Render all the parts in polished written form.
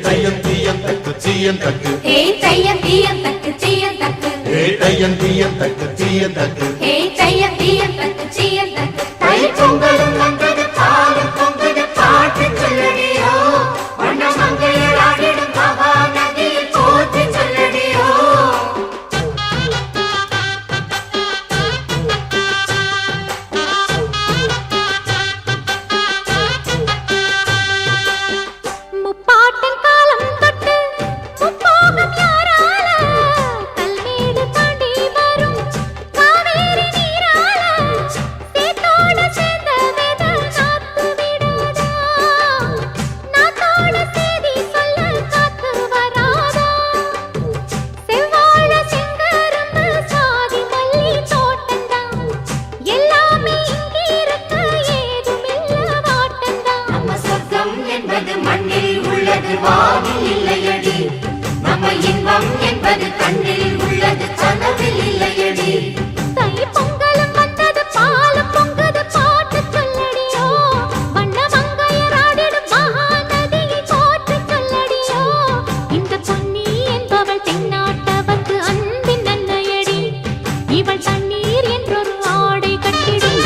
தையந்தியந்தக்கு சீயந்தக்கு தையந்தியந்தக்கு சீயந்தக்கு தையந்தியந்தக்கு சீயந்தக்கு தையந்தியந்தக்கு சீயந்தக்கு தை பொங்கலும் வந்தது பாலும் பொங்குது பாட்டு சொல்லடியோ வண்ண மங்கையர் ஆடிடும் மகா நதியில் போற்றி சொல்லடியோ முப்பாட்டின் காலம் தொட்டு முப்போகம் யாரால கல்மேடு தாண்டி வரும் காவேரி நீரால சேத்தோட சேர்ந்த வேத காத்து விடாதா நாத்தோட சேதி சொல்ல காத்து வராதா செவ்வாழ செங்கரும்பு சாதி மல்லி தோட்டந்தான் எல்லாமே இங்கிருக்க ஏதுமில்ல வாட்டந்தான் நம்ம சொர்க்கம் என்பது மண்ணில் உள்ளது வானில் இல்லையடி நம்ம இன்பம் என்பது கண்ணில் உள்ளது கனவில் இல்லையடி தை பொங்கலும் வந்தது பாலும் பொங்குது பாட்டு சொல்லடியோ வண்ண மங்கையர் ஆடிடும் மகா நதியை போற்றி சொல்லடியோ இந்த பொன்னி என்பவள் தென்னாட்டவர்க்கு அன்பின் நன்மையடி இவள் தண்ணீர் என்றொரு ஆடை கட்டிடும்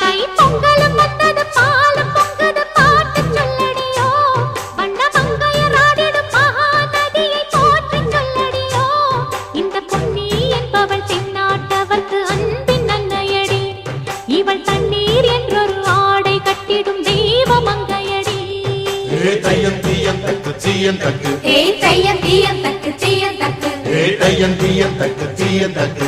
தை பொங்கலும் வந்தது பாலும் பொங்குது பாட்டு சொல்லடியோ வண்ண மங்கையர் ஆடிடும் மகா நதியை போற்றி சொல்லடியோ இந்த பொன்னி என்பவள் தென்னாட்டவர்க்கு அன்பின் நன்மையடி இவள் தண்ணீர் என்றொரு ஆடை கட்டிடும் தெய்வ மங்கையடி தையந்தியந்தக்கு சீயந்தக்கு தையந்தியந்தக்கு சீயந்தக்கு தையந்தியந்தக்கு சீயந்தக்கு